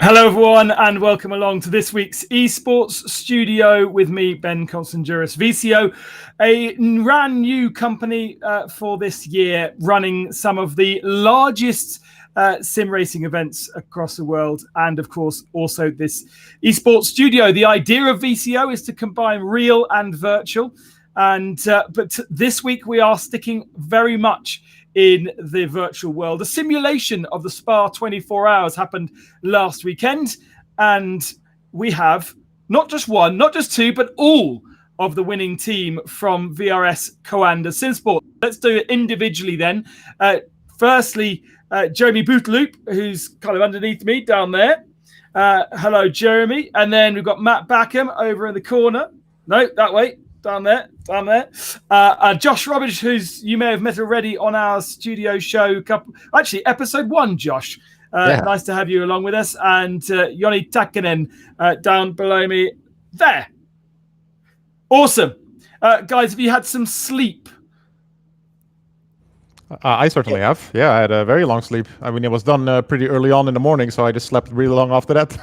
Hello, everyone, and welcome along to this week's Esports Studio with me, Ben Constanduros. VCO, a brand new company for this year, running some of the largest sim racing events across the world, and of course, also this Esports Studio. The idea of VCO is to combine real and virtual, and but this week we are sticking very much in the virtual world. A simulation of the Spa 24 hours happened last weekend, and we have not just one, not just two, but all of the winning team from VRS Coanda Simsport. Let's do it individually then. Firstly, Joni Bouteloup, who's kind of underneath me down there. Hello, Jeremy. And then we've got Matt Bakkum over in the corner. No, that way. Down there. Josh Robbage, who's you may have met already on our studio show, episode 1, Josh. Nice to have you along with us. And Joni Takanen down below me there. Awesome. Guys, have you had some sleep? I certainly have. Yeah, I had a very long sleep. I mean, it was done pretty early on in the morning, so I just slept really long after that.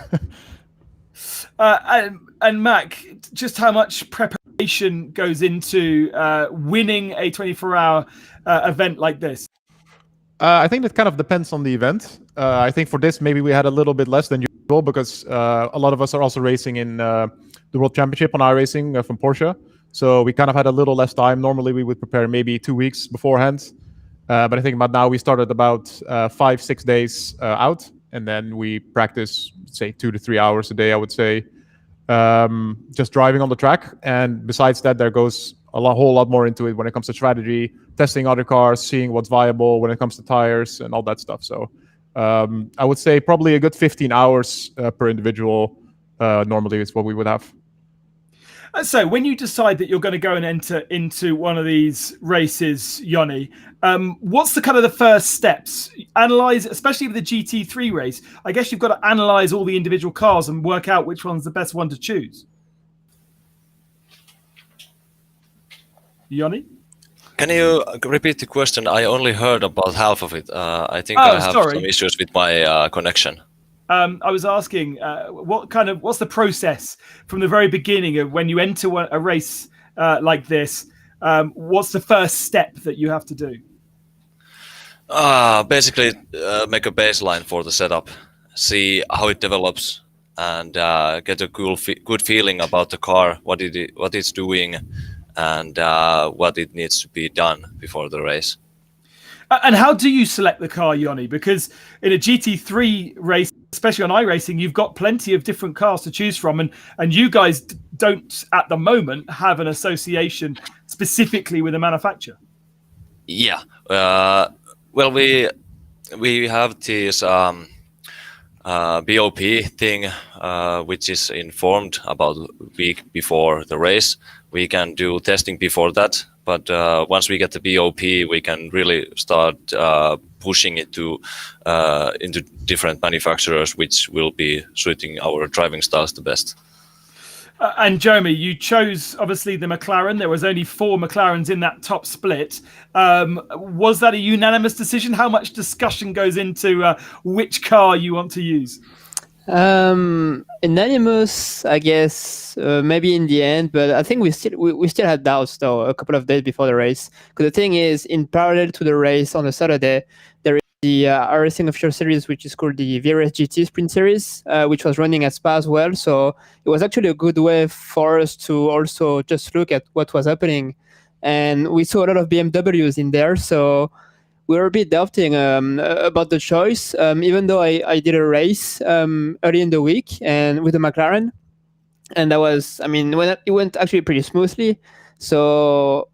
And Mack, just how much preparation goes into winning a 24-hour event like this? I think it kind of depends on the event. I think for this, maybe we had a little bit less than usual because a lot of us are also racing in the World Championship on iRacing from Porsche. So we kind of had a little less time. Normally, we would prepare maybe 2 weeks beforehand. But I think about now we started about 5-6 days out. And then we practice, say, 2 to 3 hours a day, I would say. Just driving on the track, and besides that, there goes whole lot more into it when it comes to strategy, testing other cars, seeing what's viable when it comes to tires and all that stuff. So I would say probably a good 15 hours per individual normally is what we would have. So when you decide that you're going to go and enter into one of these races, Joni, what's the first steps? Analyze, especially with the GT3 race, I guess you've got to analyze all the individual cars and work out which one's the best one to choose. Joni? Can you repeat the question? I only heard about half of it. I think I have some issues with my connection. I was asking, what's the process from the very beginning of when you enter a race like this? What's the first step that you have to do? Basically, make a baseline for the setup, see how it develops, and get a good feeling about the car, what it's doing, and what it needs to be done before the race. And how do you select the car, Joni? Because in a GT3 race, especially on iRacing, you've got plenty of different cars to choose from. And you guys don't, at the moment, have an association specifically with a manufacturer. Yeah. Well, we have this BOP thing, which is informed about a week before the race. We can do testing before that. But once we get the BOP, we can really start pushing it into different manufacturers, which will be suiting our driving styles the best. And Jeremy, you chose obviously the McLaren. There was only 4 McLarens in that top split. Was that a unanimous decision? How much discussion goes into which car you want to use? Anonymous, I guess, maybe in the end, but I think we still had doubts though a couple of days before the race. Because the thing is, in parallel to the race on a Saturday, there is the iRacing official series, which is called the VRS GT Sprint Series, which was running at Spa as well. So it was actually a good way for us to also just look at what was happening, and we saw a lot of BMWs in there. So we were a bit doubting about the choice, even though I did a race early in the week and with the McLaren, and it went actually pretty smoothly. So,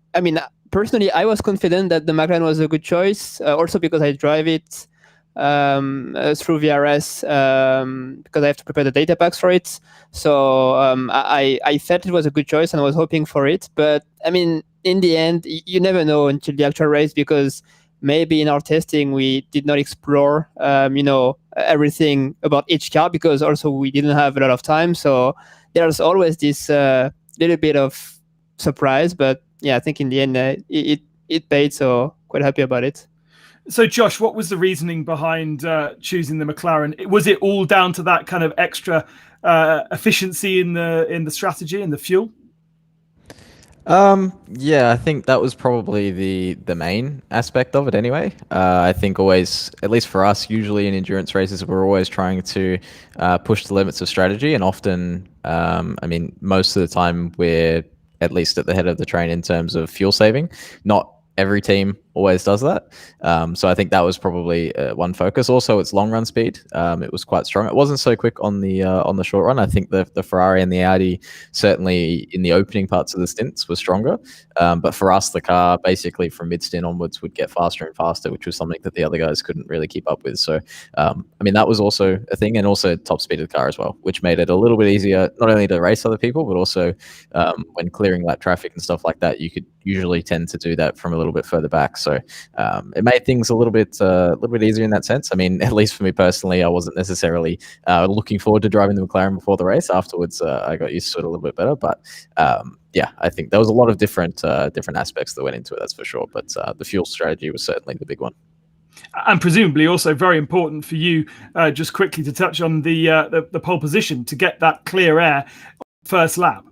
personally, I was confident that the McLaren was a good choice, also because I drive it through VRS because I have to prepare the data packs for it. So I felt it was a good choice and I was hoping for it. But, in the end, you never know until the actual race, because maybe in our testing we did not explore everything about each car, because also we didn't have a lot of time. So there's always this little bit of surprise, but yeah, I think in the end it paid, so quite happy about it. So, Josh, what was the reasoning behind choosing the McLaren? Was it all down to that kind of extra efficiency in the strategy and the fuel? Yeah, I think that was probably the main aspect of it anyway. I think always, at least for us, usually in endurance races, we're always trying to push the limits of strategy, and often, I mean, most of the time we're at least at the head of the train in terms of fuel saving. Not every team always does that. So I think that was probably one focus. Also, its long run speed. It was quite strong. It wasn't so quick on the short run. I think the Ferrari and the Audi certainly in the opening parts of the stints was stronger. But for us, the car basically from mid stint onwards would get faster and faster, which was something that the other guys couldn't really keep up with. So I mean, that was also a thing, and also top speed of the car as well, which made it a little bit easier not only to race other people, but also when clearing lap traffic and stuff like that, you could usually tend to do that from a little bit further back. So it made things a little bit easier in that sense. I mean, at least for me personally, I wasn't necessarily looking forward to driving the McLaren before the race. Afterwards, I got used to it a little bit better. But yeah, I think there was a lot of different aspects that went into it, that's for sure. But the fuel strategy was certainly the big one. And presumably also very important for you, just quickly to touch on the pole position to get that clear air first lap.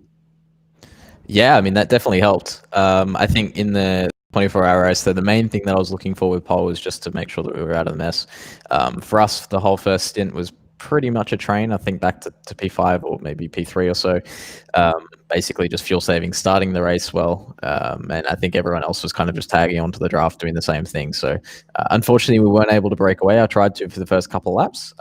Yeah, I mean, that definitely helped. I think in the 24-hour race, so the main thing that I was looking for with pole was just to make sure that we were out of the mess. For us, the whole first stint was pretty much a train, I think back to P5 or maybe P3 or so. Basically just fuel saving, starting the race well. And I think everyone else was kind of just tagging onto the draft doing the same thing. So unfortunately, we weren't able to break away. I tried to for the first couple of laps.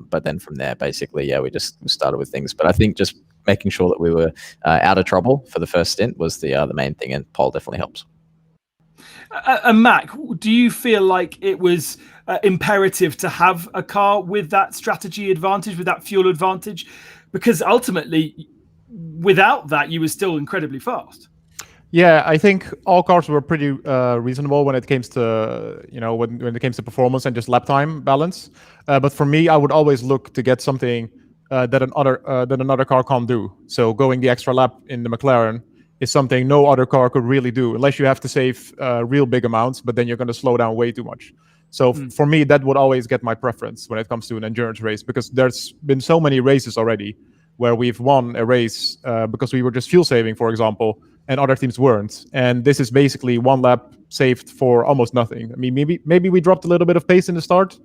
But then from there, basically, yeah, we started with things. But I think just making sure that we were out of trouble for the first stint was the main thing, and pole definitely helps. And Mack, do you feel like it was imperative to have a car with that strategy advantage, with that fuel advantage? Because ultimately, without that, you were still incredibly fast. Yeah, I think all cars were pretty reasonable when it comes to when it comes to performance and just lap time balance. But for me, I would always look to get something that another car can't do. So going the extra lap in the McLaren is something no other car could really do, unless you have to save real big amounts, but then you're going to slow down way too much. So for me, that would always get my preference when it comes to an endurance race, because there's been so many races already where we've won a race because we were just fuel saving, for example, and other teams weren't. And this is basically one lap saved for almost nothing. I mean, maybe we dropped a little bit of pace in the start,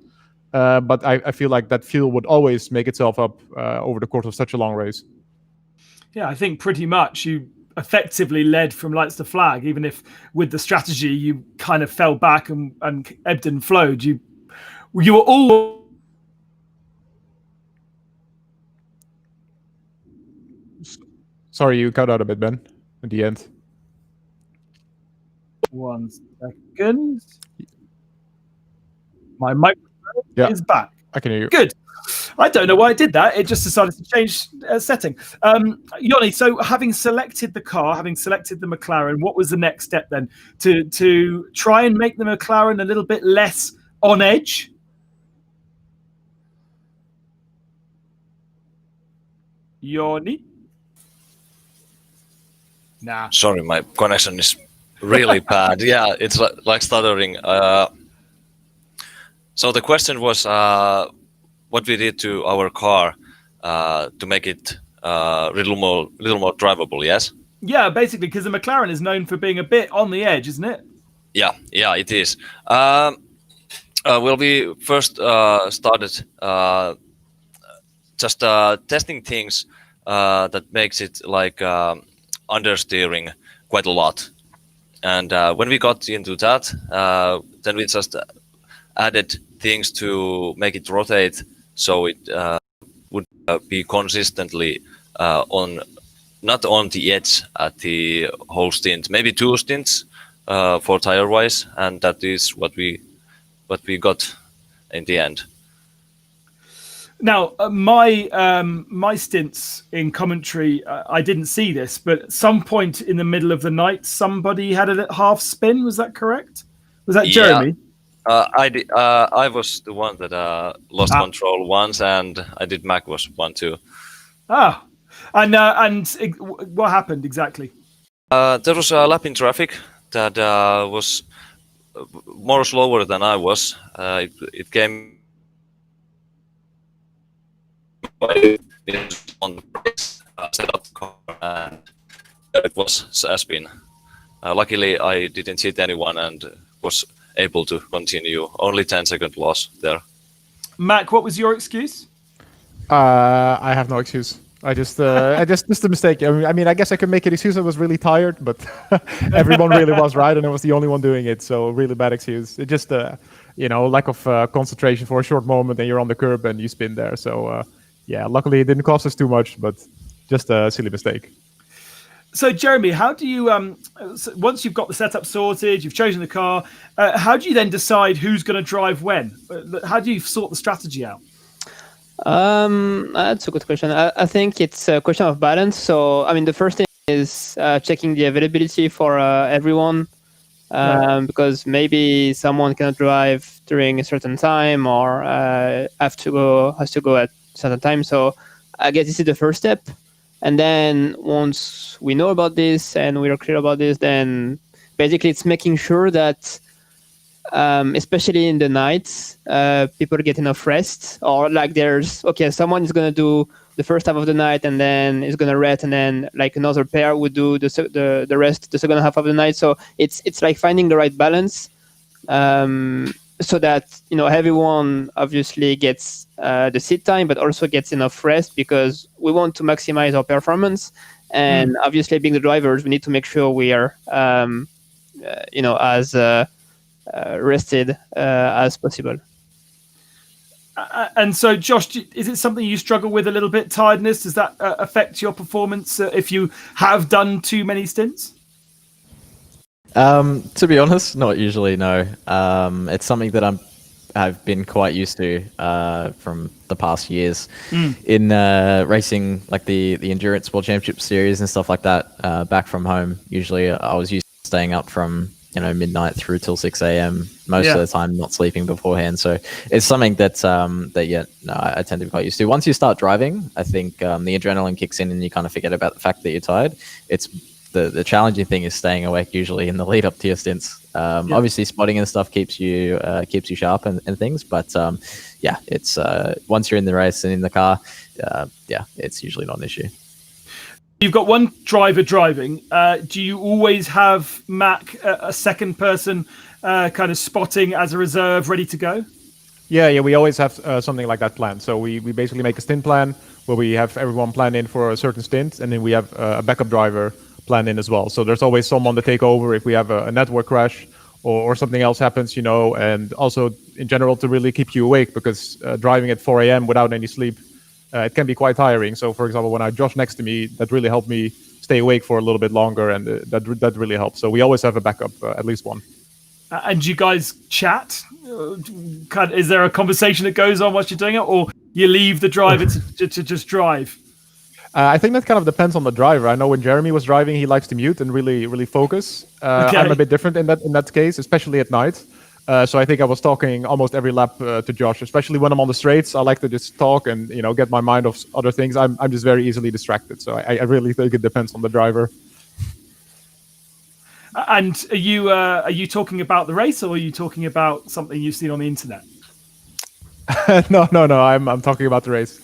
but I feel like that fuel would always make itself up over the course of such a long race. Yeah, I think pretty much you effectively led from lights to flag, even if with the strategy you kind of fell back and ebbed and flowed. You were all... Sorry, you cut out a bit, Ben, at the end. 1 second. My microphone is back. I can hear you. Good. I don't know why it did that. It just decided to change setting. Joni, so having selected the car, having selected the McLaren, what was the next step then? To try and make the McLaren a little bit less on edge? Joni? Nah. Sorry, my connection is really bad. Yeah, it's like stuttering. So the question was what we did to our car to make it little more drivable. Yes. Yeah, basically, because the McLaren is known for being a bit on the edge, isn't it? Yeah, it is. Well, we first started just testing things that makes it like understeering quite a lot. And when we got into that, then we just added things to make it rotate, so it would be consistently not on the edge at the whole stint, maybe 2 stints for tire wise, and that is what we got in the end. Now, my stints in commentary, I didn't see this, but at some point in the middle of the night, somebody had it at half spin. Was that correct? Was that Jeremy? I was the one that lost control once, and I did. Mack was one too. And what happened exactly? There was a lap in traffic that was more slower than I was. It came on the brakes, set up the car, and it was a spin. Luckily, I didn't hit anyone and was able to continue. Only 10-second loss there. Mack, what was your excuse? I have no excuse. I just a mistake. I mean, I guess I could make an excuse. I was really tired, but everyone really was right, and I was the only one doing it. So really bad excuse. It just, lack of concentration for a short moment, and you're on the curb and you spin there. So yeah, luckily it didn't cost us too much, but just a silly mistake. So Jeremy, how do you once you've got the setup sorted, you've chosen the car, how do you then decide who's going to drive when? How do you sort the strategy out? That's a good question. I think it's a question of balance. So, I mean, the first thing is checking the availability for everyone, because maybe someone cannot drive during a certain time or has to go at a certain time. So, I guess this is the first step. And then once we know about this and we are clear about this, then basically it's making sure that especially in the nights, people get enough rest, or like someone is going to do the first half of the night and then is going to rest, and then like another pair would do the rest the second half of the night. So it's like finding the right balance, so that everyone obviously gets the seat time, but also gets enough rest, because we want to maximize our performance. And obviously, being the drivers, we need to make sure we are as rested as possible. And so, Josh, is it something you struggle with a little bit? Tiredness, does that affect your performance if you have done too many stints? To be honest, not usually. No, it's something that I've been quite used to from the past years in racing, like the Endurance World Championship series and stuff like that. Back from home, usually I was used to staying up from midnight through till 6 a.m. most of the time, not sleeping beforehand. So it's something that I tend to be quite used to. Once you start driving, I think the adrenaline kicks in and you kind of forget about the fact that you're tired. It's the challenging thing is staying awake usually in the lead up to your stints. Obviously spotting and stuff keeps you sharp and things, but it's once you're in the race and in the car, it's usually not an issue. You've got one driver driving. Do you always have Mack, a second person, kind of spotting as a reserve, ready to go? Yeah, we always have something like that planned. So we basically make a stint plan where we have everyone planned in for a certain stint, and then we have a backup driver planned in as well. So there's always someone to take over if we have a network crash or something else happens, and also in general to really keep you awake, because driving at 4 a.m. without any sleep, it can be quite tiring. So, for example, when I had Josh next to me, that really helped me stay awake for a little bit longer, and that really helps. So we always have a backup, at least one. And you guys chat? Is there a conversation that goes on whilst you're doing it, or you leave the driver to just drive? I think that kind of depends on the driver. I know when Jeremy was driving, he likes to mute and really, really focus. Okay. I'm a bit different in that case, especially at night. So I think I was talking almost every lap to Josh, especially when I'm on the straights. I like to just talk and get my mind off other things. I'm just very easily distracted. So I really think it depends on the driver. And are you talking about the race, or are you talking about something you've seen on the internet? No. I'm talking about the race.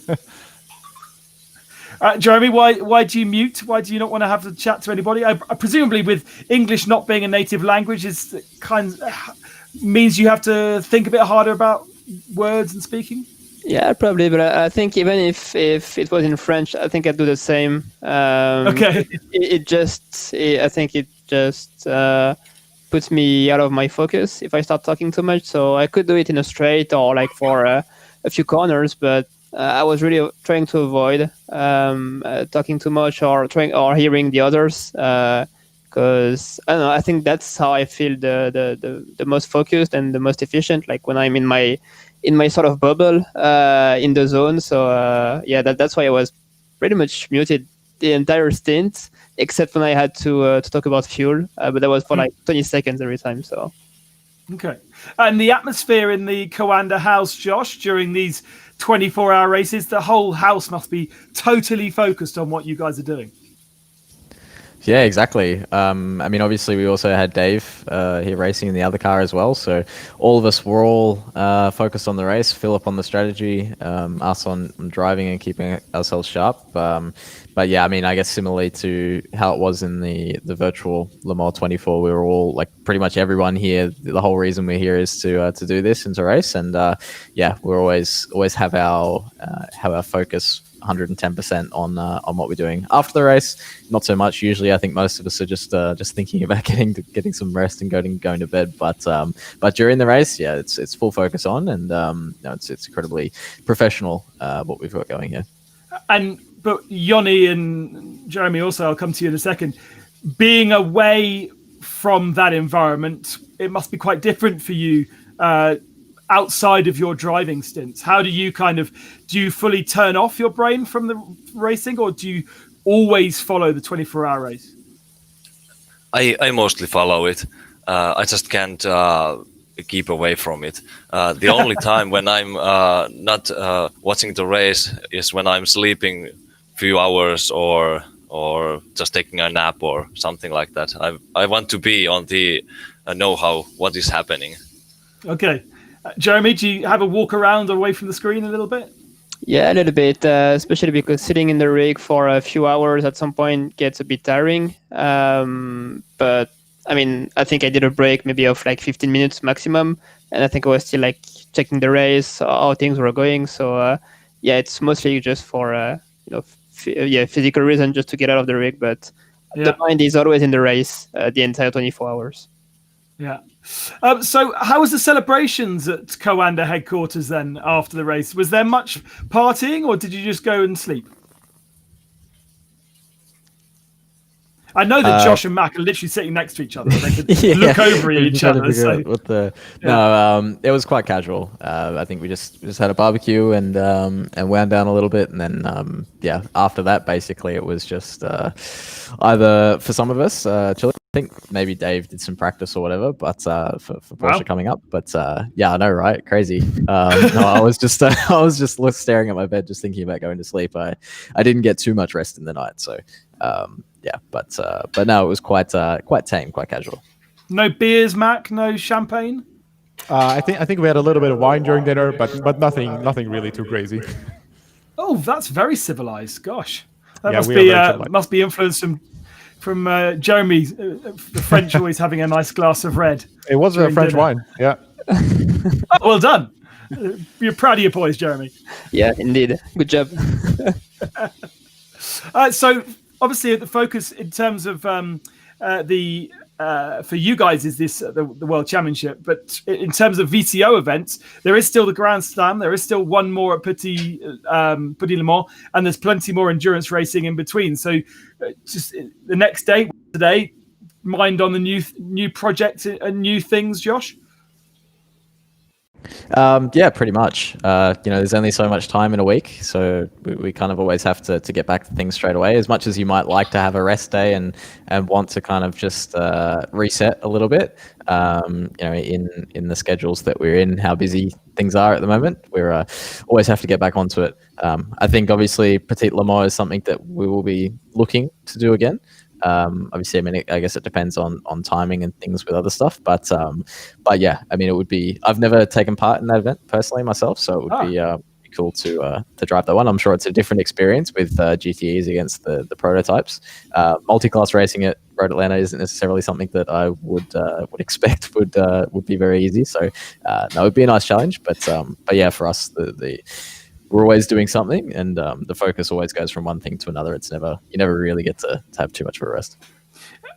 Jeremy, why do you mute? Why do you not want to have the chat to anybody? Presumably, with English not being a native language, means you have to think a bit harder about words and speaking. Yeah, probably. But I think even if it was in French, I think I'd do the same. Okay. I think it just puts me out of my focus if I start talking too much. So I could do it in a straight or like for a few corners, but I was really trying to avoid talking too much or hearing the others, because I don't know. I think that's how I feel the most focused and the most efficient. Like when I'm in my sort of bubble in the zone. So that's why I was pretty much muted the entire stint, except when I had to talk about fuel. But that was for like 20 seconds every time. So. Okay. And the atmosphere in the Coanda house, Josh, during these 24-hour races, the whole house must be totally focused on what you guys are doing. Yeah, exactly. I mean, obviously, we also had Dave here racing in the other car as well. So all of us were all focused on the race, Philip on the strategy, us on driving and keeping ourselves sharp. But yeah, I mean, I guess similarly to how it was in the virtual Le Mans 24, we were all like pretty much everyone here. The whole reason we're here is to do this and to race. And yeah, we're always have our focus 110% on what we're doing after the race. Not so much usually. I think most of us are just thinking about getting some rest and going to bed. But during the race, yeah, it's full focus on, and no, it's incredibly professional what we've got going here. But Joni and Jeremy, also, I'll come to you in a second. Being away from that environment, it must be quite different for you outside of your driving stints. How do you do you fully turn off your brain from the racing, or do you always follow the 24-hour race? I mostly follow it. I just can't keep away from it. The only time when I'm not watching the race is when I'm sleeping few hours or just taking a nap or something like that. I want to be on the know-how what is happening. Okay. Jeremy, do you have a walk around away from the screen a little bit? Yeah, a little bit, especially because sitting in the rig for a few hours at some point gets a bit tiring. But I mean, I think I did a break maybe of like 15 minutes maximum, and I think I was still like checking the race, how things were going. So yeah, it's mostly just for physical reason, just to get out of the rig. But the mind is always in the race the entire 24 hours. Yeah. So how was the celebrations at Coanda headquarters then after the race? Was there much partying, or did you just go and sleep? I know that Josh and Mack are literally sitting next to each other. They could look over at each other. No, it was quite casual. I think we just had a barbecue and wound down a little bit, and then after that, basically, it was just either for some of us chilling. I think maybe Dave did some practice or whatever, but for Porsche coming up. But yeah, I know, right? Crazy. No, I was just staring at my bed, just thinking about going to sleep. I didn't get too much rest in the night, so. Yeah, but no, it was quite tame, quite casual. No beers, Mac. No champagne. I think we had a little bit of wine during dinner, but nothing really too crazy. Oh, that's very civilized. Gosh, that must be influenced from Jeremy. The French always having a nice glass of red. It was a French wine. Yeah. Oh, well done. You're proud of your boys, Jeremy. Yeah, indeed. Good job. So. Obviously, the focus in terms of for you guys is this the World Championship, but in terms of VCO events, there is still the Grand Slam. There is still one more at Petit Le Mans, and there's plenty more endurance racing in between. So, just the next day, today, mind on the new project and new things, Josh. Yeah, pretty much. There's only so much time in a week, so we kind of always have to get back to things straight away. As much as you might like to have a rest day and want to kind of just reset a little bit, in the schedules that we're in, how busy things are at the moment, we're always have to get back onto it. I think obviously Petit Le Mans is something that we will be looking to do again. Obviously, I mean, I guess it depends on timing and things with other stuff, but yeah, I mean, it would be. I've never taken part in that event personally myself, so it would be cool to drive that one. I'm sure it's a different experience with GTEs against the prototypes. Multi-class racing at Road Atlanta isn't necessarily something that I would expect would be very easy. So no, it would be a nice challenge, but yeah, for us we're always doing something, and the focus always goes from one thing to another. You never really get to have too much of a rest.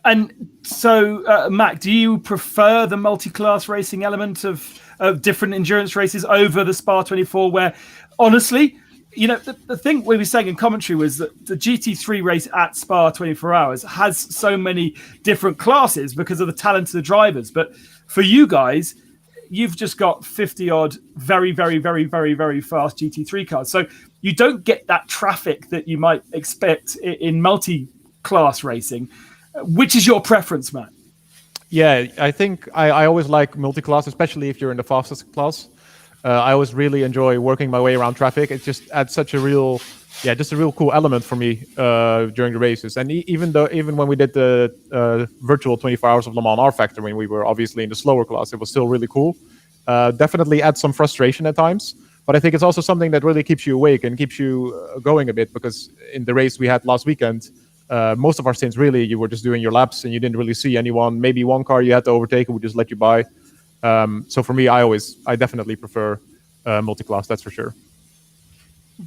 And so, Mac, do you prefer the multi-class racing element of different endurance races over the Spa-24, where honestly, the thing we were saying in commentary was that the GT3 race at Spa 24 hours has so many different classes because of the talent of the drivers. But for you guys, you've just got 50 odd very, very, very, very, very fast GT3 cars. So you don't get that traffic that you might expect in multi-class racing. Which is your preference, Matt? Yeah, I think I always like multi-class, especially if you're in the fastest class. I always really enjoy working my way around traffic. It just adds such a real yeah, just a real cool element for me during the races. And even when we did the virtual 24 hours of Le Mans R Factor, when we were obviously in the slower class, it was still really cool. Definitely adds some frustration at times, but I think it's also something that really keeps you awake and keeps you going a bit, because in the race we had last weekend, most of our stints, really, you were just doing your laps and you didn't really see anyone. Maybe one car you had to overtake and would just let you by. So for me, I definitely prefer multi-class, that's for sure.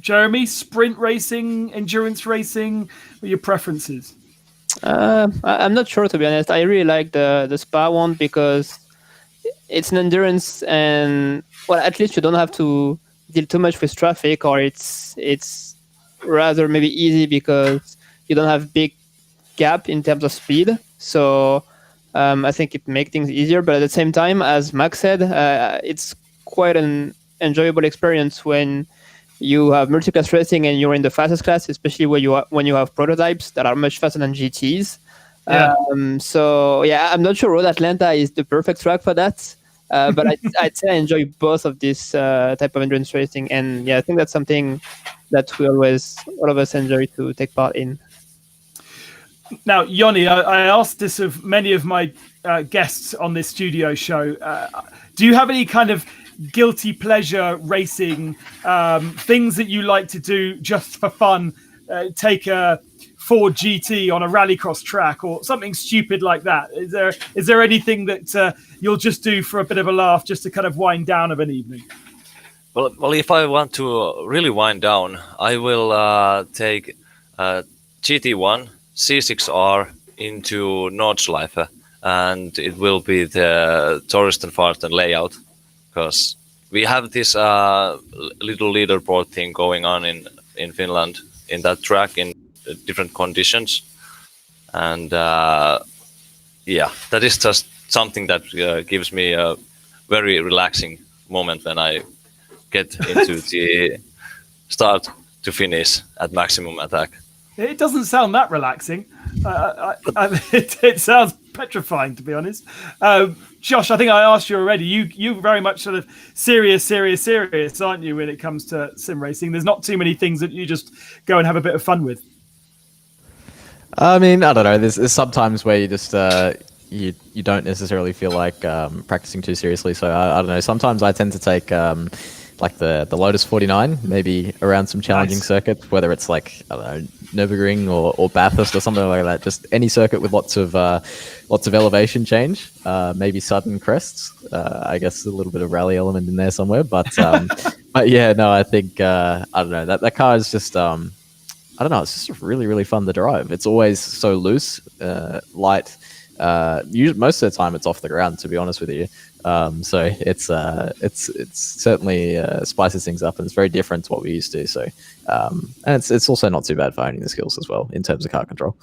Jeremy, sprint racing, endurance racing, what are your preferences? I'm not sure, to be honest. I really like the Spa one because it's an endurance, and well, at least you don't have to deal too much with traffic, or it's rather maybe easy because you don't have big gap in terms of speed. So I think it makes things easier. But at the same time, as Mack said, it's quite an enjoyable experience when you have multi-class racing and you're in the fastest class, especially when you have prototypes that are much faster than GTs. Yeah. So yeah, I'm not sure Road Atlanta is the perfect track for that. But I'd say I enjoy both of this type of endurance racing, and yeah, I think that's something that all of us enjoy to take part in. Now, Joni, I asked this of many of my guests on this studio show. Do you have any kind of guilty pleasure racing things that you like to do just for fun? Take a Ford GT on a rallycross track or something stupid like that. Is there anything that you'll just do for a bit of a laugh, just to kind of wind down of an evening? Well, if I want to really wind down, I will take GT1 C6R into Nordschleife, and it will be the Touristenfahrten layout, because we have this little leaderboard thing going on in Finland in that track in different conditions, and yeah, that is just something that gives me a very relaxing moment when I get into the start to finish at maximum attack. It doesn't sound that relaxing. It sounds petrifying, to be honest. Josh, I think I asked you already. You very much sort of serious, aren't you, when it comes to sim racing? There's not too many things that you just go and have a bit of fun with. I mean, I don't know. There's sometimes where you just you don't necessarily feel like practicing too seriously. So I don't know. Sometimes I tend to take like the Lotus 49, maybe around some challenging circuits, whether it's like, I don't know, Nürburgring or Bathurst or something like that. Just any circuit with lots of elevation change, maybe sudden crests. I guess a little bit of rally element in there somewhere. But but yeah, no, I think I don't know, that car is just I don't know, it's just really, really fun to drive. It's always so loose, light. Most of the time it's off the ground, to be honest with you. So it's certainly spices things up, and it's very different to what we used to. So and it's also not too bad for honing the skills as well in terms of car control.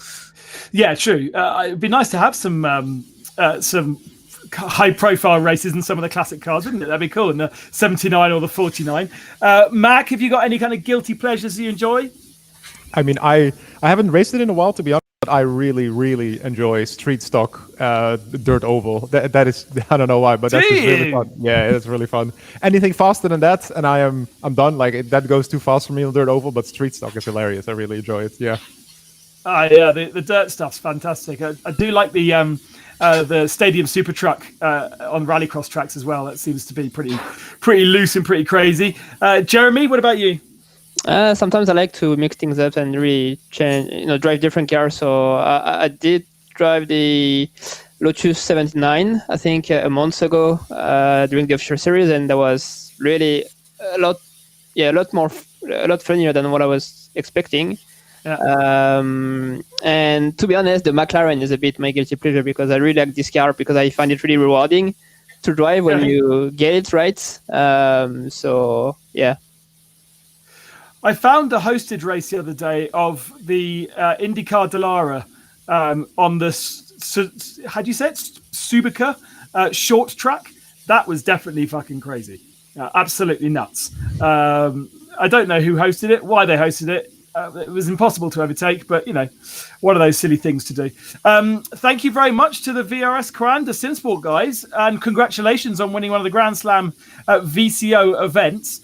Yeah, true. It'd be nice to have some high-profile races in some of the classic cars, wouldn't it? That'd be cool. In the 79 or the 49. Mack, have you got any kind of guilty pleasures you enjoy? I mean, I haven't raced it in a while, to be honest, but I really, really enjoy street stock dirt oval. That is, I don't know why, but that's just really fun. Yeah, it's really fun. Anything faster than that, and I'm done. Like, that goes too fast for me on dirt oval, but street stock is hilarious. I really enjoy it. Yeah. Yeah, the dirt stuff's fantastic. I do like the Stadium Super Truck on rallycross tracks as well. That seems to be pretty loose and pretty crazy. Jeremy, what about you? Sometimes I like to mix things up and really change, drive different cars. So I did drive the Lotus 79, I think, a month ago during the official series, and that was really a lot funnier than what I was expecting. Yeah. And to be honest, the McLaren is a bit my guilty pleasure, because I really like this car because I find it really rewarding to drive when you get it right. So yeah. I found a hosted race the other day of the IndyCar Dallara on the, how do you say it? Subica short track. That was definitely fucking crazy. Absolutely nuts. I don't know who hosted it, why they hosted it. It was impossible to overtake, but, one of those silly things to do. Thank you very much to the VRS Coanda Simsport guys, and congratulations on winning one of the Grand Slam VCO events.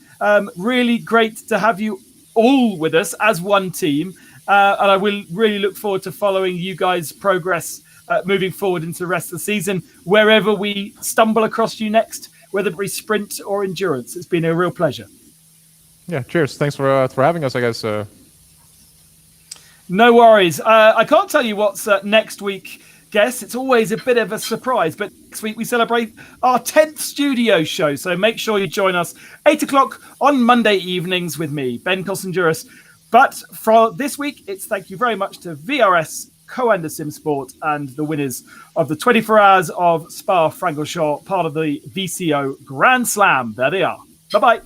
Really great to have you all with us as one team. And I will really look forward to following you guys' progress moving forward into the rest of the season, wherever we stumble across you next, whether it be sprint or endurance. It's been a real pleasure. Yeah, cheers. Thanks for having us, I guess. No worries. I can't tell you what's next week, guests. It's always a bit of a surprise, but next week we celebrate our 10th studio show. So make sure you join us 8 o'clock on Monday evenings with me, Ben Constanduros. But for this week, it's thank you very much to VRS Coanda Simsport and the winners of the 24 Hours of Spa-Francorchamps, part of the VCO Grand Slam. There they are. Bye-bye.